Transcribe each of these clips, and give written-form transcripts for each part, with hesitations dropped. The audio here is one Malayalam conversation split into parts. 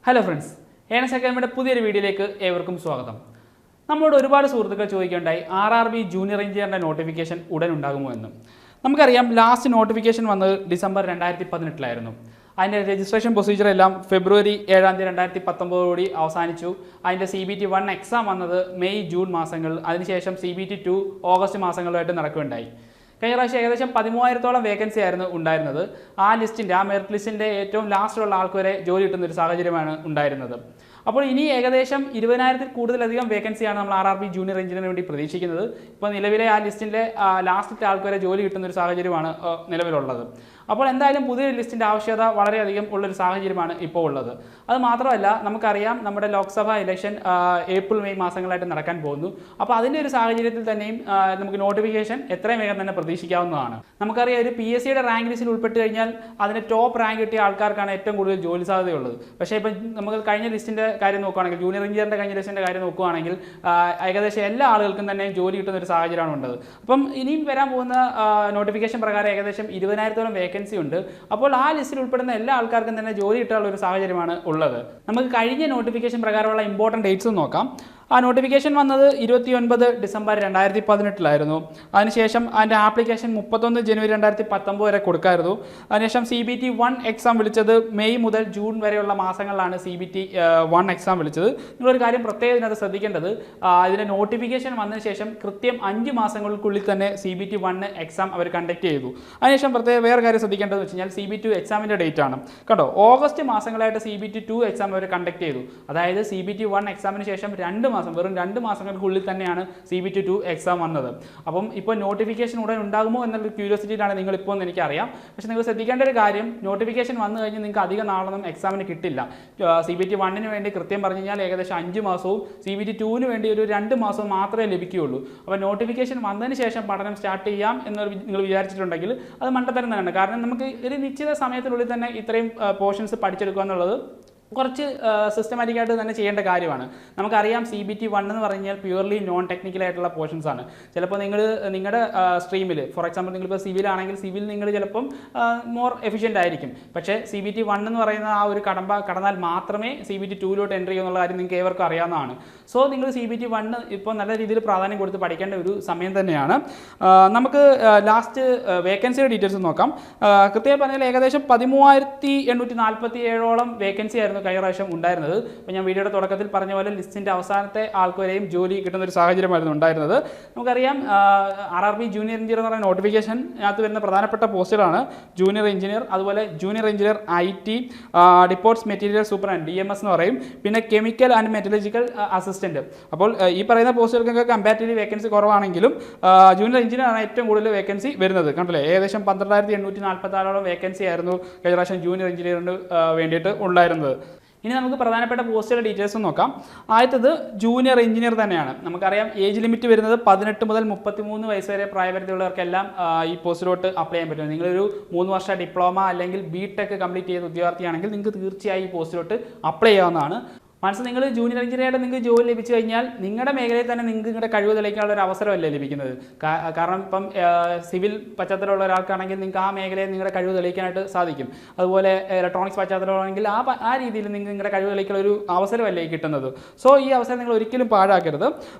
ഹലോ ഫ്രണ്ട്സ്, ഏണസ് അക്കാദമിയുടെ പുതിയൊരു വീഡിയോയിലേക്ക് ഏവർക്കും സ്വാഗതം. നമ്മളോട് ഒരുപാട് സുഹൃത്തുക്കൾ ചോദിക്കുകയുണ്ടായി RRB ജൂനിയർ എഞ്ചിനീയറിൻ്റെ നോട്ടിഫിക്കേഷൻ ഉടൻ ഉണ്ടാകുമോ എന്ന്. നമുക്കറിയാം, ലാസ്റ്റ് നോട്ടിഫിക്കേഷൻ വന്നത് ഡിസംബർ 2018 അതിൻ്റെ രജിസ്ട്രേഷൻ പ്രൊസീജിയർ എല്ലാം ഫെബ്രുവരി 7 2019 അവസാനിച്ചു. അതിൻ്റെ CBT 1 എക്സാം വന്നത് മെയ് ജൂൺ മാസങ്ങളിൽ, അതിനുശേഷം CBT 2 ഓഗസ്റ്റ് മാസങ്ങളിലായിട്ട് നടക്കുകയുണ്ടായി. കഴിഞ്ഞ പ്രാവശ്യം ഏകദേശം 13,000-ഓളം വേക്കൻസി ആയിരുന്നു ഉണ്ടായിരുന്നത്. ആ മെറിറ്റ് ലിസ്റ്റിൻ്റെ ഏറ്റവും ലാസ്റ്റിലുള്ള ആൾക്ക് വരെ ജോലി കിട്ടുന്ന ഒരു സാഹചര്യമാണ് ഉണ്ടായിരുന്നത്. അപ്പോൾ ഇനി ഏകദേശം 20,000-ൽ കൂടുതലധികം വേക്കൻസിയാണ് നമ്മൾ RRB ജൂനിയർ എഞ്ചിനീയറിന് വേണ്ടി പ്രതീക്ഷിക്കുന്നത്. ഇപ്പോൾ നിലവിലെ ആ ലിസ്റ്റിൻ്റെ ലാസ്റ്റത്തെ ആൾക്ക് വരെ ജോലി കിട്ടുന്ന ഒരു സാഹചര്യമാണ് നിലവിലുള്ളത്. അപ്പോൾ എന്തായാലും പുതിയൊരു ലിസ്റ്റിൻ്റെ ആവശ്യകത വളരെയധികം ഉള്ളൊരു സാഹചര്യമാണ് ഇപ്പോൾ ഉള്ളത്. അത് മാത്രമല്ല, നമുക്കറിയാം നമ്മുടെ ലോക്സഭാ ഇലക്ഷൻ ഏപ്രിൽ മെയ് മാസങ്ങളായിട്ട് നടക്കാൻ പോകുന്നു. അപ്പോൾ അതിൻ്റെ ഒരു സാഹചര്യത്തിൽ തന്നെയും നമുക്ക് നോട്ടിഫിക്കേഷൻ എത്രയും വേഗം തന്നെ പ്രതീക്ഷിക്കാവുന്നതാണ്. നമുക്കറിയാം, ഒരു PSCയുടെ റാങ്ക് ലിസ്റ്റിൽ ഉൾപ്പെട്ട് കഴിഞ്ഞാൽ അതിന് ടോപ്പ് റാങ്ക് കിട്ടിയ ആൾക്കാർക്കാണ് ഏറ്റവും കൂടുതൽ ജോലി സാധ്യതയുള്ളത്. പക്ഷേ ഇപ്പം നമുക്ക് കഴിഞ്ഞ ലിസ്റ്റിൻ്റെ കാര്യം നോക്കുകയാണെങ്കിൽ, ജൂനിയർ എഞ്ചിനീയറിൻ്റെ കഴിഞ്ഞ ലിസ്റ്റിൻ്റെ കാര്യം നോക്കുകയാണെങ്കിൽ ഏകദേശം എല്ലാ ആളുകൾക്കും തന്നെ ജോലി കിട്ടുന്ന ഒരു സാഹചര്യമാണ് ഉള്ളത്. അപ്പം ഇനിയും വരാൻ പോകുന്ന നോട്ടിഫിക്കേഷൻ പ്രകാരം ഏകദേശം 20,000-ഓളം വേക്കൻസി ഉണ്ട്. അപ്പോൾ ആ ലിസ്റ്റിൽ ഉൾപ്പെടുന്ന എല്ലാ ആൾക്കാർക്കും തന്നെ ജോലി കിട്ടാനുള്ള ഒരു സാഹചര്യമാണ് ഉള്ളത്. നമുക്ക് കഴിഞ്ഞ നോട്ടിഫിക്കേഷൻ പ്രകാരമുള്ള ഇമ്പോർട്ടൻറ്റ് ഡേറ്റ്സ് നോക്കാം. ആ നോട്ടിഫിക്കേഷൻ വന്നത് 29 ഡിസംബർ 2018 അതിനുശേഷം അതിൻ്റെ ആപ്ലിക്കേഷൻ 31 ജനുവരി 2019 വരെ കൊടുക്കായിരുന്നു. അതിനുശേഷം CBT 1 എക്സാം വിളിച്ചത് മെയ് മുതൽ ജൂൺ വരെയുള്ള മാസങ്ങളിലാണ് CBT 1 എക്സാം വിളിച്ചത്. നിങ്ങളൊരു കാര്യം പ്രത്യേകം ഇതിനകത്ത് ശ്രദ്ധിക്കേണ്ടത്, ഇതിൻ്റെ നോട്ടിഫിക്കേഷൻ വന്നതിന് ശേഷം കൃത്യം 5 മാസങ്ങൾക്കുള്ളിൽ തന്നെ CBT 1 എക്സാം അവർ കണ്ടക്ട് ചെയ്തു. അതിനുശേഷം വേറെ കാര്യം ശ്രദ്ധിക്കേണ്ടതെന്ന് വെച്ച് കഴിഞ്ഞാൽ CBT 2 എക്സാമിൻ്റെ ഡേറ്റ് ആണ് കേട്ടോ. ഓഗസ്റ്റ് മാസങ്ങളായിട്ട് CBT 2 എക്സാം അവർ കണ്ടക്ട് ചെയ്തു. അതായത് CBT 1 എക്സാമിന് ശേഷം വെറും 2 മാസങ്ങൾക്കുള്ളിൽ തന്നെയാണ് CBT 2 എക്സാം വന്നത്. അപ്പം ഇപ്പോൾ നോട്ടിഫിക്കേഷൻ ഉടൻ ഉണ്ടാകുമോ എന്നുള്ള ക്യൂരിയോസിറ്റിയിലാണ് നിങ്ങളിപ്പോൾ എന്ന് എനിക്കറിയാം. പക്ഷേ നിങ്ങൾ ശ്രദ്ധിക്കേണ്ട ഒരു കാര്യം, നോട്ടിഫിക്കേഷൻ വന്നു കഴിഞ്ഞാൽ നിങ്ങൾക്ക് അധികം നാളൊന്നും എക്സാമിന് കിട്ടില്ല. CBT 1 വേണ്ടി കൃത്യം പറഞ്ഞു കഴിഞ്ഞാൽ ഏകദേശം 5 മാസവും CBT 2 വേണ്ടി ഒരു 2 മാസവും മാത്രമേ ലഭിക്കുകയുള്ളൂ. അപ്പോൾ നോട്ടിഫിക്കേഷൻ വന്നതിന് ശേഷം പഠനം സ്റ്റാർട്ട് ചെയ്യാം എന്ന് നിങ്ങൾ വിചാരിച്ചിട്ടുണ്ടെങ്കിൽ അത് മണ്ടത്തരം തന്നെയാണ്. കാരണം നമുക്ക് ഒരു നിശ്ചിത സമയത്തിനുള്ളിൽ തന്നെ ഇത്രയും പോർഷൻസ് പഠിച്ചെടുക്കുക എന്നുള്ളത് കുറച്ച് സിസ്റ്റമാറ്റിക്കായിട്ട് തന്നെ ചെയ്യേണ്ട കാര്യമാണ്. നമുക്കറിയാം, CBT 1 എന്ന് പറഞ്ഞാൽ പ്യുവർലി നോൺ ടെക്നിക്കലായിട്ടുള്ള പോർഷൻസ് ആണ്. ചിലപ്പോൾ നിങ്ങളുടെ സ്ട്രീമിൽ, ഫോർ എക്സാമ്പിൾ നിങ്ങളിപ്പോൾ സിവിൽ ആണെങ്കിൽ സിവിൽ നിങ്ങൾ ചിലപ്പം മോർ എഫിഷ്യൻ്റ് ആയിരിക്കും. പക്ഷേ CBT 1 എന്ന് പറയുന്ന ആ ഒരു കടന്നാൽ മാത്രമേ CBT 2 എൻട്രി ചെയ്യുന്നുള്ള കാര്യം നിങ്ങൾക്ക് ഏവർക്കും അറിയാവുന്നതാണ്. സോ നിങ്ങൾ CBT 1 ഇപ്പോൾ നല്ല രീതിയിൽ പ്രാധാന്യം കൊടുത്ത് പഠിക്കേണ്ട ഒരു സമയം തന്നെയാണ്. നമുക്ക് ലാസ്റ്റ് വേക്കൻസിയുടെ ഡീറ്റെയിൽസ് നോക്കാം. കൃത്യമായി പറഞ്ഞാൽ ഏകദേശം 13,847-ഓളം വേക്കൻസി ആയിരുന്നു കഴിഞ്ഞ പ്രാവശ്യം ഉണ്ടായിരുന്നത്. അപ്പോൾ ഞാൻ വീഡിയോയുടെ തുടക്കത്തിൽ പറഞ്ഞ പോലെ ലിസ്റ്റിൻ്റെ അവസാനത്തെ ആൾക്ക് വരെയും ജോലി കിട്ടുന്ന ഒരു സാഹചര്യമായിരുന്നു ഉണ്ടായിരുന്നത്. നമുക്കറിയാം, RRB ജൂനിയർ എഞ്ചിനീയർ എന്ന് പറയുന്ന നോട്ടിഫിക്കേഷൻ അകത്ത് വരുന്ന പ്രധാനപ്പെട്ട പോസ്റ്റുകളാണ് ജൂനിയർ എഞ്ചിനീയർ, അതുപോലെ junior engineer IT, depots material superintendent DMS എന്ന് പറയും, പിന്നെ കെമിക്കൽ ആൻഡ് മെറ്റലർജിക്കൽ അസിസ്റ്റൻറ്റ്. അപ്പോൾ ഈ പറയുന്ന പോസ്റ്റുകൾക്കൊക്കെ കമ്പാരിറ്റീവ്ലി വേക്കൻസി കുറവാണെങ്കിലും ജൂനിയർ എഞ്ചിനീയർ ആണ് ഏറ്റവും കൂടുതൽ വേക്കൻസി വരുന്നത്. കണ്ടല്ലേ, ഏകദേശം 12,846-ഓളം വേക്കൻസി ആയിരുന്നു കഴിഞ്ഞ പ്രാവശ്യം ജൂനിയർ എഞ്ചിനീയറിന് വേണ്ടിയിട്ട് ഉണ്ടായിരുന്നത്. ഇനി നമുക്ക് പ്രധാനപ്പെട്ട പോസ്റ്റുകളുടെ ഡീറ്റെയിൽസ് നോക്കാം. ആദ്യത്തത് ജൂനിയർ എഞ്ചിനീയർ തന്നെയാണ്. നമുക്കറിയാം, ഏജ് ലിമിറ്റ് വരുന്നത് 18 മുതൽ 33 വയസ്സ് വരെ പ്രായപരിധിയുള്ളവർക്കെല്ലാം ഈ പോസ്റ്റിലോട്ട് അപ്ലൈ ചെയ്യാൻ പറ്റും. നിങ്ങളൊരു 3 വർഷ ഡിപ്ലോമ അല്ലെങ്കിൽ BTech കംപ്ലീറ്റ് ചെയ്ത ഉദ്യോഗാർത്ഥിയാണെങ്കിൽ നിങ്ങൾക്ക് തീർച്ചയായും ഈ പോസ്റ്റിലോട്ട് അപ്ലൈ ചെയ്യാവുന്നതാണ്. മനസ്സിൽ നിങ്ങൾ ജൂനിയർ എഞ്ചിനീയറായിട്ട് നിങ്ങൾക്ക് ജോലി ലഭിച്ചു കഴിഞ്ഞാൽ നിങ്ങളുടെ മേഖലയിൽ തന്നെ നിങ്ങൾക്ക് നിങ്ങളുടെ കഴിവ് തെളിയിക്കാനുള്ള ഒരു അവസരമല്ലേ ലഭിക്കുന്നത്. കാരണം ഇപ്പം സിവിൽ പശ്ചാത്തലമുള്ള ഒരാൾക്കാണെങ്കിൽ നിങ്ങൾക്ക് ആ മേഖലയിൽ നിങ്ങളുടെ കഴിവ് തെളിയിക്കാനായിട്ട് സാധിക്കും. അതുപോലെ ഇലക്ട്രോണിക്സ് പശ്ചാത്തലമാണെങ്കിൽ ആ രീതിയിൽ നിങ്ങൾക്ക് നിങ്ങളുടെ കഴിവ് തെളിയിക്കാനുള്ള ഒരു അവസരമല്ലേ കിട്ടുന്നത്. സോ ഈ അവസരം നിങ്ങൾ ഒരിക്കലും പാഴാക്കരുത്.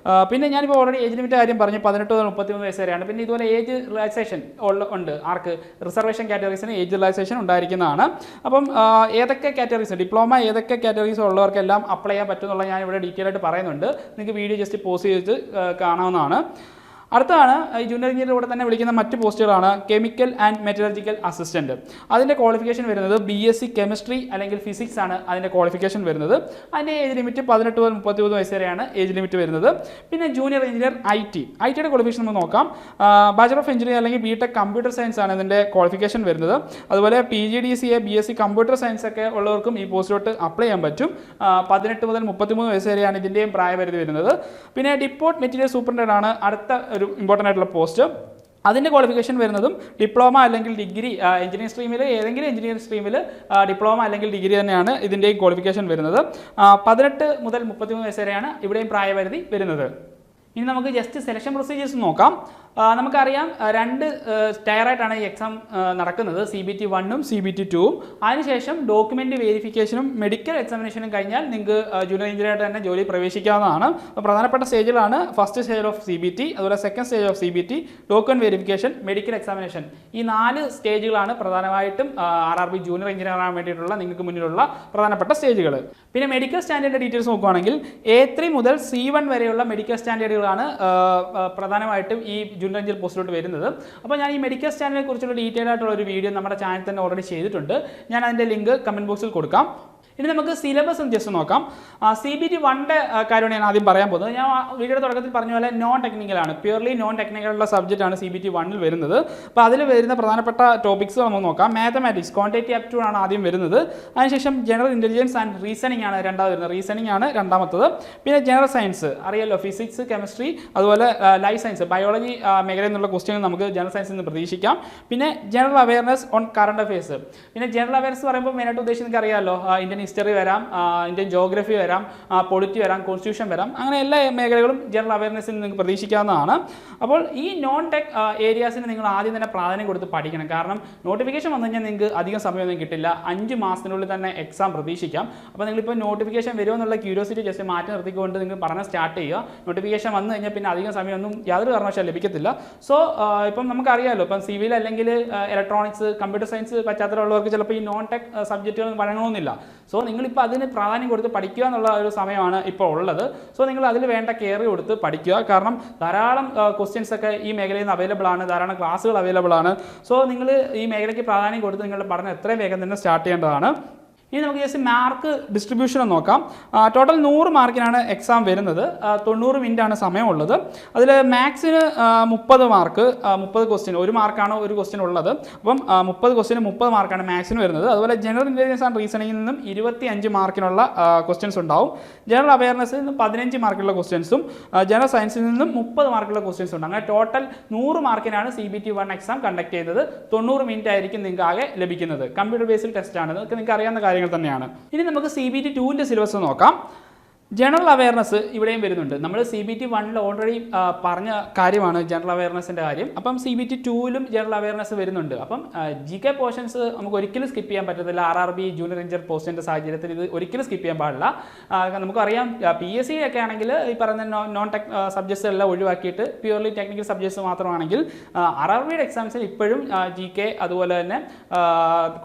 പിന്നെ ഞാനിപ്പോൾ ഓൾറെഡി ഏജ് ലിമിറ്റ് കാര്യം പറഞ്ഞു, 18 മുതൽ 33 വയസ്സ് വരെയാണ്. പിന്നെ ഇതുപോലെ ഏജ് റിലാക്സേഷൻ ഉണ്ട്. ആർക്ക് റിസർവേഷൻ കാറ്റഗറീസിന് ഏജ് റിലാക്സേഷൻ ഉണ്ടായിരിക്കുന്നതാണ്. അപ്പം ഏതൊക്കെ കാറ്റഗറീസ്, ഡിപ്ലോമ ഏതൊക്കെ കാറ്റഗറീസ് ഉള്ളവർക്കെല്ലാം അപ്ലൈ ചെയ്യാൻ പറ്റുമെന്നുള്ള ഞാൻ ഇവിടെ ഡീറ്റെയിൽ ആയിട്ട് പറയുന്നുണ്ട്. നിങ്ങൾക്ക് വീഡിയോ ജസ്റ്റ് പോസ് ചെയ്ത് കാണാവുന്നതാണ്. അടുത്താണ് ഈ ജൂനിയർ എഞ്ചിനീയറിലൂടെ തന്നെ വിളിക്കുന്ന മറ്റ് പോസ്റ്റുകളാണ് കെമിക്കൽ ആൻഡ് മെറ്റലർജിക്കൽ അസിസ്റ്റൻറ്റ്. അതിൻ്റെ ക്വാളിഫിക്കേഷൻ വരുന്നത് BSc കെമിസ്ട്രി അല്ലെങ്കിൽ ഫിസിക്സ് ആണ് അതിൻ്റെ ക്വാളിഫിക്കേഷൻ വരുന്നത്. അതിൻ്റെ ഏജ് ലിമിറ്റ് 18 മുതൽ 33 വയസ്സ് വരെയാണ് ഏജ് ലിമിറ്റ് വരുന്നത്. പിന്നെ ജൂനിയർ എഞ്ചിനീയർ ITയുടെ ക്വാളിഫിക്കേഷൻ നമുക്ക് നോക്കാം. ബാച്ചലർ ഓഫ് എഞ്ചിനീയർ അല്ലെങ്കിൽ BTech കമ്പ്യൂട്ടർ സയൻസ് ആണ് ഇതിൻ്റെ ക്വാളിഫിക്കേഷൻ വരുന്നത്. അതുപോലെ PGDCA BSc കമ്പ്യൂട്ടർ സയൻസ് ഒക്കെ ഉള്ളവർക്കും ഈ പോസ്റ്റിലോട്ട് അപ്ലൈ ചെയ്യാൻ പറ്റും. 18 മുതൽ 33 വയസ്സ് വരെയാണ് ഇതിൻ്റെയും പ്രായപരിധി വരുന്നത്. പിന്നെ ഡിപ്പോർട്ട് മെറ്റീരിയൽ സൂപ്പർഡന്റ് ആണ് അടുത്ത ഒരു ഇമ്പോർട്ടൻ്റ് ആയിട്ടുള്ള പോസ്റ്റ്. അതിൻ്റെ ക്വാളിഫിക്കേഷൻ വരുന്നതും ഡിപ്ലോമ അല്ലെങ്കിൽ ഡിഗ്രി, എഞ്ചിനീയറിംഗ് സ്ട്രീമിൽ ഏതെങ്കിലും എഞ്ചിനീയറിംഗ് സ്ട്രീമിൽ ഡിപ്ലോമ അല്ലെങ്കിൽ ഡിഗ്രി തന്നെയാണ് ഇതിൻ്റെയും ക്വാളിഫിക്കേഷൻ വരുന്നത്. 18 മുതൽ 33 വയസ്സ് വരെയാണ് ഇവിടെയും പ്രായപരിധി വരുന്നത്. ഇനി നമുക്ക് ജസ്റ്റ് സെലക്ഷൻ പ്രൊസീജിയേഴ്സ് നോക്കാം. നമുക്കറിയാം രണ്ട് ടയറായിട്ടാണ് ഈ എക്സാം നടക്കുന്നത്, CBT 1ഉം CBT 2ഉം. അതിനുശേഷം ഡോക്യുമെൻ്റ് വെരിഫിക്കേഷനും മെഡിക്കൽ എക്സാമിനേഷനും കഴിഞ്ഞാൽ നിങ്ങൾക്ക് ജൂനിയർ എഞ്ചിനീയറായിട്ട് തന്നെ ജോലി പ്രവേശിക്കാവുന്നതാണ്. അപ്പോൾ പ്രധാനപ്പെട്ട സ്റ്റേജിലാണ് ഫസ്റ്റ് സ്റ്റേജ് ഓഫ് CBT, അതുപോലെ second stage of CBT, document verification, medical examination. ഈ 4 സ്റ്റേജുകളാണ് പ്രധാനമായിട്ടും RRB ജൂനിയർ എഞ്ചിനീയർ ആകാൻ വേണ്ടിയിട്ടുള്ള നിങ്ങൾക്ക് മുന്നിലുള്ള പ്രധാനപ്പെട്ട സ്റ്റേജുകൾ. പിന്നെ മെഡിക്കൽ സ്റ്റാൻഡേർഡ് ഡീറ്റെയിൽസ് നോക്കുകയാണെങ്കിൽ A3 മുതൽ C1 വരെയുള്ള മെഡിക്കൽ സ്റ്റാൻഡേർഡുകളാണ് പ്രധാനമായിട്ടും ഈ ജൂനിയർ എഞ്ചിനീയർ പോസ്റ്റിലോട്ട് വരുന്നത്. അപ്പോൾ ഞാൻ ഈ മെഡിക്കൽ സ്റ്റാൻഡേർഡിനെ കുറിച്ചുള്ള ഡീറ്റെയിൽ ആയിട്ടുള്ള ഒരു വീഡിയോ നമ്മുടെ ചാനൽ തന്നെ ഓൾറെഡി ചെയ്തിട്ടുണ്ട്. ഞാൻ അതിൻ്റെ ലിങ്ക് കമൻറ്റ് ബോക്സിൽ കൊടുക്കാം. ഇനി നമുക്ക് സിലബസ് ജസ്റ്റ് നോക്കാം. CBT 1ന്റെ കാര്യമാണ് ഞാൻ ആദ്യം പറയാൻ പോകുന്നത്. ഞാൻ വീഡിയോയുടെ തുടക്കത്തിൽ പറഞ്ഞ പോലെ നോൺ ടെക്നിക്കലാണ്, പ്യൂർലി നോൺ ടെക്നിക്കലുള്ള സബ്ജക്റ്റാണ് CBT 1ൽ വരുന്നത്. അപ്പോൾ അതിൽ വരുന്ന പ്രധാനപ്പെട്ട ടോപ്പിക്സ് നമുക്ക് നോക്കാം. മാത്തമാറ്റിക്സ്, ക്വാണ്ടിറ്റേറ്റീവ് ആപ്റ്റിറ്റ്യൂഡ് ആണ് ആദ്യം വരുന്നത്. അതിനുശേഷം ജനറൽ ഇൻ്റലിജൻസ് ആൻഡ് റീസണിംഗ് ആണ് രണ്ടാമത് വരുന്നത്, റീസണിംഗ് ആണ് രണ്ടാമത്തത്. പിന്നെ ജനറൽ സയൻസ് അറിയാലോ, ഫിസിക്സ്, കെമിസ്ട്രി, അതുപോലെ ലൈഫ് സയൻസ്, ബയോളജി മേഖലയിൽ നിന്നുള്ള ക്വസ്റ്റ്യൻ നമുക്ക് ജനറൽ സയൻസിൽ നിന്ന് പ്രതീക്ഷിക്കാം. പിന്നെ general awareness on current affairs. പിന്നെ ജനറൽ അവയർനെസ് പറയുമ്പോൾ മെയിനായിട്ട് ഉദ്ദേശിക്കുന്നത് അറിയാമല്ലോ, ഇന്ത്യൻ ഹിസ്റ്ററി വരാം, ഇന്ത്യൻ ജോഗ്രഫി വരാം, പൊളിറ്റി വരാം, കോൺസ്റ്റിറ്റ്യൂഷൻ വരാം, അങ്ങനെ എല്ലാ മേഖലകളും ജനറൽ അവയർനെസ്സിൽ നിങ്ങൾക്ക് പ്രതീക്ഷിക്കാവുന്നതാണ്. അപ്പോൾ ഈ നോൺ ടെക് ഏരിയാസിന് നിങ്ങൾ ആദ്യം തന്നെ പ്രാധാന്യം കൊടുത്ത് പഠിക്കണം. കാരണം നോട്ടിഫിക്കേഷൻ വന്നു കഴിഞ്ഞാൽ നിങ്ങൾക്ക് അധികം സമയമൊന്നും കിട്ടില്ല, 5 മാസത്തിനുള്ളിൽ തന്നെ എക്സാം പ്രതീക്ഷിക്കാം. അപ്പോൾ നിങ്ങളിപ്പോൾ നോട്ടിഫിക്കേഷൻ വരുമോ എന്നുള്ള ക്യൂരിയോസിറ്റി ജസ്റ്റ് മാറ്റി നിർത്തിക്കൊണ്ട് നിങ്ങൾ പഠനം സ്റ്റാർട്ട് ചെയ്യുക. നോട്ടിഫിക്കേഷൻ വന്നു കഴിഞ്ഞാൽ പിന്നെ അധികം സമയമൊന്നും യാതൊരു കാരണവശാലും ലഭിക്കത്തില്ല. സോ ഇപ്പം നമുക്കറിയാമല്ലോ, ഇപ്പം സിവിൽ അല്ലെങ്കിൽ ഇലക്ട്രോണിക്സ്, കമ്പ്യൂട്ടർ സയൻസ് പശ്ചാത്തലമുള്ളവർക്ക് ചിലപ്പോൾ ഈ നോൺ ടെക് സബ്ജക്റ്റുകൾ വഴങ്ങണമെന്നില്ല. സോ നിങ്ങളിപ്പോൾ അതിന് പ്രാധാന്യം കൊടുത്ത് പഠിക്കുക എന്നുള്ള ഒരു സമയമാണ് ഇപ്പോൾ ഉള്ളത്. സോ നിങ്ങൾ അതിൽ വേണ്ട കെയർ കൊടുത്ത് പഠിക്കുക. കാരണം ധാരാളം ക്വസ്റ്റ്യൻസ് ഒക്കെ ഈ മേഖലയിൽ നിന്ന് അവൈലബിൾ ആണ്, ധാരാളം ക്ലാസ്സുകൾ അവൈലബിൾ ആണ്. സോ നിങ്ങൾ ഈ മേഖലയ്ക്ക് പ്രാധാന്യം കൊടുത്ത് നിങ്ങളുടെ പഠനം എത്രയും വേഗം തന്നെ സ്റ്റാർട്ട് ചെയ്യേണ്ടതാണ്. ഇനി നമുക്ക് ജസ്റ്റ് മാർക്ക് ഡിസ്ട്രിബ്യൂഷൻ നോക്കാം. ടോട്ടൽ 100 മാർക്കിനാണ് എക്സാം വരുന്നത്. 90 മിനിറ്റാണ് സമയമുള്ളത്. അതിൽ മാത്സിന് 30 മാർക്ക്, 30 ക്വസ്റ്റ്യൻ, 1 മാർക്കാണ് ഒരു ക്വസ്റ്റ്യൻ ഉള്ളത്. അപ്പം 30 ക്വസ്റ്റ്യന് 30 മാർക്കാണ് മാത്സിന് വരുന്നത്. അതുപോലെ ജനറൽ ഇൻ്റലിജൻസ് ആൻഡ് റീസണിങ്ങിൽ നിന്നും 25 മാർക്കിനുള്ള ക്വസ്റ്റ്യൻസ് ഉണ്ടാവും. ജനറൽ അവയർനെസ്സിൽ നിന്നും 15 മാർക്കുള്ള ക്വസ്റ്റ്യൻസും, ജനറൽ സയൻസിൽ നിന്നും 30 മാർക്കുള്ള ക്വസ്റ്റ്യൻസ് ഉണ്ട്. അങ്ങനെ ടോട്ടൽ 100 മാർക്കിനാണ് CBT 1 എക്സാം കണ്ടക്ട് ചെയ്തത്. 90 മിനിറ്റ് ആയിരിക്കും നിങ്ങൾക്ക് ആകെ ലഭിക്കുന്നത്. കമ്പ്യൂട്ടർ ബേസ്ഡ് ടെസ്റ്റ് ആണ്, നിങ്ങൾക്ക് അറിയാവുന്ന കാര്യങ്ങൾ തന്നെയാണ്. ഇനി നമുക്ക് CBT 2ന്റെ സിലബസ് നോക്കാം. ജനറൽ അവയർനെസ് ഇവിടെയും വരുന്നുണ്ട്. നമ്മൾ CBT 1ൽ ഓൾറെഡി പറഞ്ഞ കാര്യമാണ് ജനറൽ അവയർനെസ്സിൻ്റെ കാര്യം. അപ്പം CBT 2ലും ജനറൽ അവയർനെസ് വരുന്നുണ്ട്. അപ്പം GK പോർഷൻസ് നമുക്ക് ഒരിക്കലും സ്കിപ്പ് ചെയ്യാൻ പറ്റത്തില്ല. RRB ജൂനിയർ എഞ്ചിനീയർ പോസ്റ്റിൻ്റെ സാഹചര്യത്തിൽ ഇത് ഒരിക്കലും സ്കിപ്പ് ചെയ്യാൻ പാടില്ല. നമുക്കറിയാം PSC ഒക്കെ ആണെങ്കിൽ ഈ പറയുന്ന നോൺ ടെക് സബ്ജക്ട്സ് എല്ലാം ഒഴിവാക്കിയിട്ട് പ്യൂർലി ടെക്നിക്കൽ സബ്ജക്ട്സ് മാത്രമാണെങ്കിൽ RRBയുടെ എക്സാംസിൽ ഇപ്പോഴും GK അതുപോലെ തന്നെ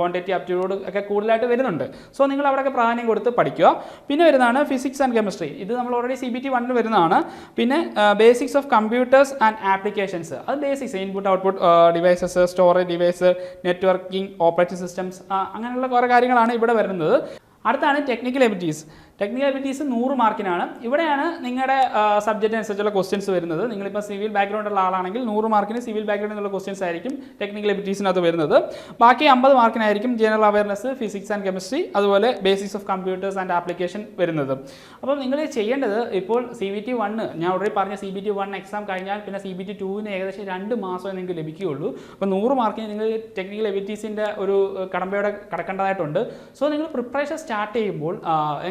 ക്വാണ്ടിറ്റേറ്റീവ് ആപ്റ്റിറ്റ്യൂഡ് ഒക്കെ കൂടുതലായിട്ട് വരുന്നുണ്ട്. സോ നിങ്ങൾ അവിടെയൊക്കെ പ്രാധാന്യം കൊടുത്ത് പഠിക്കുക. പിന്നെ വരുന്നതാണ് ഫിസിക്സ് ആൻഡ് കെമിസ്ട്രി. ഇത് നമ്മൾ ഓൾറെഡി CBT 1ൽ വരുന്നതാണ്. പിന്നെ basics of computers and applications, അത് basics, input output devices, storage device, networking, operating systems, അങ്ങനെയുള്ള കുറേ കാര്യങ്ങളാണ് ഇവിടെ വരുന്നത്. അടുത്താണ് ടെക്നിക്കൽ എബിലിറ്റീസ്. ടെക്നിക്കൽ എബിലിറ്റീസ് 100 മാർക്കിനാണ്. ഇവിടെയാണ് നിങ്ങളുടെ സബ്ജക്റ്റ് അനുസരിച്ചുള്ള ക്വസ്റ്റ്യൻസ് വരുന്നത്. നിങ്ങളിപ്പോൾ സിവിൽ ബാക്ക്ഗ്രൗണ്ട് ഉള്ള ആളാണെങ്കിൽ 100 മാർക്കിന് സിവിൽ ബാക്ക്ഗ്രൗണ്ടിൽ നിന്നുള്ള ക്വസ്റ്റ്യൻസ് ആയിരിക്കും ടെക്നിക്കൽ എബിലിറ്റീസിനകത്ത് വരുന്നത്. ബാക്കി 50 മാർക്കിനായിരിക്കും general awareness, physics and chemistry, അതുപോലെ basics of computers and application വരുന്നത്. അപ്പോൾ നിങ്ങൾ ചെയ്യേണ്ടത്, ഇപ്പോൾ CBT 1 ഞാൻ ഓൾറെഡി പറഞ്ഞ CBT 1 എക്സാം കഴിഞ്ഞാൽ പിന്നെ CBT 2ന് ഏകദേശം 2 മാസമേ നിങ്ങൾക്ക് ലഭിക്കുകയുള്ളൂ. അപ്പോൾ 100 മാർക്കിന് നിങ്ങൾ ടെക്നിക്കൽ എബിലിറ്റീസിൻ്റെ ഒരു കടമ്പയോടെ കടക്കേണ്ടതായിട്ടുണ്ട്. സോ നിങ്ങൾ പ്രിപ്പറേഷൻ സ്റ്റാർട്ട് ചെയ്യുമ്പോൾ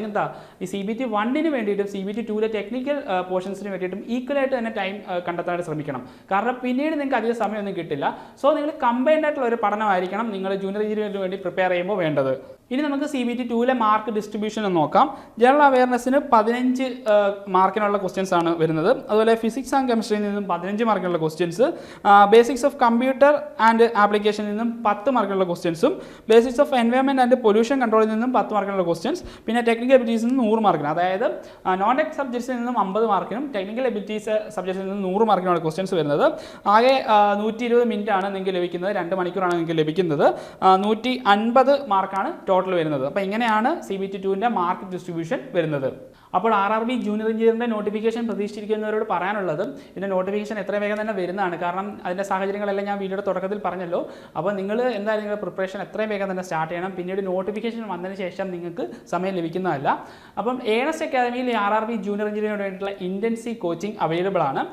എന്താ ഈ CBT 1ന് വേണ്ടിയിട്ടും CBT 2ലെ ടെക്നിക്കൽ പോർഷൻസിന് വേണ്ടിയിട്ടും ഈക്വലായിട്ട് തന്നെ ടൈം കണ്ടെത്താനായിട്ട് ശ്രമിക്കണം. കാരണം പിന്നീട് നിങ്ങൾക്ക് അധികം സമയമൊന്നും കിട്ടില്ല. സോ നിങ്ങൾ കമ്പൈൻഡ് ആയിട്ടുള്ള ഒരു പഠനമായിരിക്കണം നിങ്ങൾ ജൂനിയർ എഞ്ചിനീയറിന് വേണ്ടി പ്രിപ്പയർ ചെയ്യുമ്പോൾ വേണ്ടത്. ഇനി നമുക്ക് CBT 2ലെ മാർക്ക് ഡിസ്ട്രിബ്യൂഷൻ നോക്കാം. ജനറൽ അവയർനെസ്സിന് 15 മാർക്കിനുള്ള ക്വസ്റ്റ്യൻസ് ആണ് വരുന്നത്. അതുപോലെ ഫിസിക്സ് ആൻഡ് കെമിസ്ട്രിയിൽ നിന്നും 15 മാർക്കിനുള്ള questions, basics of computer and ആപ്ലിക്കേഷനിൽ നിന്നും 10 മാർക്കിനുള്ള ക്വസ്റ്റ്യൻസും, basics of environment and pollution കൺട്രോളിൽ നിന്നും 10 മാർക്കിനുള്ള ക്വസ്റ്റ്യൻസ്, പിന്നെ ടെക്നിക്കൽ എബിലിറ്റീസിൽ നിന്ന് 100 മാർക്കിന്, അതായത് നോൺ ടെക് സബ്ജക്ട്സിൽ നിന്നും 50 മാർക്കിനും ടെക്നിക്കൽ എബിലിറ്റീസ് സബ്ജക്ട്സിൽ നിന്നും 100 മാർക്കിനുള്ള ക്വസ്റ്റ്യൻസ് വരുന്നത്. ആകെ 120 മിനിറ്റ് ആണ് നിങ്ങൾക്ക് ലഭിക്കുന്നത്, 2 മണിക്കൂറാണ് നിങ്ങൾക്ക് ലഭിക്കുന്നത്. 150 മാർക്കാണ് ടോട്ടൽ വരുന്നത്. അപ്പോൾ ഇങ്ങനെയാണ് CBT 2ൻ്റെ മാർക്ക് ഡിസ്ട്രിബ്യൂഷൻ വരുന്നത്. അപ്പോൾ RRB ജൂനിയർ എഞ്ചിനീയറിൻ്റെ നോട്ടിഫിക്കേഷൻ പ്രതീക്ഷിച്ചിരിക്കുന്നവരോട് പറയാനുള്ളത്, ഇതിൻ്റെ നോട്ടിഫിക്കേഷൻ എത്രയും വേഗം തന്നെ വരുന്നതാണ്. കാരണം അതിൻ്റെ സാഹചര്യങ്ങളെല്ലാം ഞാൻ വീഡിയോയുടെ തുടക്കത്തിൽ പറഞ്ഞല്ലോ. അപ്പോൾ നിങ്ങൾ എന്തായാലും നിങ്ങളുടെ പ്രിപ്പറേഷൻ എത്രയും വേഗം തന്നെ സ്റ്റാർട്ട് ചെയ്യണം. പിന്നീട് നോട്ടിഫിക്കേഷൻ വന്നതിന് ശേഷം നിങ്ങൾക്ക് സമയം ലഭിക്കുന്നതല്ല. അപ്പം ഏണസ്റ്റ് അക്കാദമിയിൽ RRB ജൂനിയർ എഞ്ചിനീയറിന് വേണ്ടിയിട്ടുള്ള ഇൻറ്റൻസീവ് കോച്ചിങ് അവൈലബിൾ ആണ്.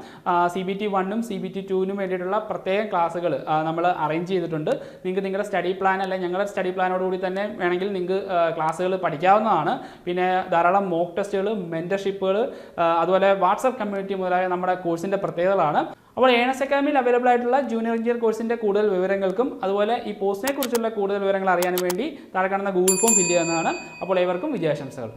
CBT 1ഉം CBT 2നും വേണ്ടിയിട്ടുള്ള പ്രത്യേക ക്ലാസ്സുകൾ നമ്മൾ അറേഞ്ച് ചെയ്തിട്ടുണ്ട്. നിങ്ങൾക്ക് നിങ്ങളുടെ സ്റ്റഡി പ്ലാൻ അല്ലെങ്കിൽ ഞങ്ങളുടെ സ്റ്റഡി പ്ലാനോടുകൂടി തന്നെ വേണമെങ്കിൽ നിങ്ങൾക്ക് ക്ലാസ്സുകൾ പഠിക്കാവുന്നതാണ്. പിന്നെ ധാരാളം മോക്ക് ടെസ്റ്റുകൾ ട്രെയിനിങ്ങുകൾ, മെൻറ്റർഷിപ്പുകൾ, അതുപോലെ വാട്സപ്പ് കമ്മ്യൂണിറ്റി മുതലായ നമ്മുടെ കോഴ്സിൻ്റെ പ്രത്യേകതകളാണ്. അപ്പോൾ ഏണസ് അക്കാദമിയിൽ അവൈലബിൾ ആയിട്ടുള്ള ജൂനിയർ എഞ്ചിനീയർ കോഴ്സിൻ്റെ കൂടുതൽ വിവരങ്ങൾക്കും അതുപോലെ ഈ പോസ്റ്റിനെ കുറിച്ചുള്ള കൂടുതൽ വിവരങ്ങൾ അറിയാൻ വേണ്ടി താഴെ കാണുന്ന ഗൂഗിൾ ഫോം ഫില്ല് ചെയ്യുന്നതാണ്. അപ്പോൾ ഏവർക്കും വിജയാശംസകൾ.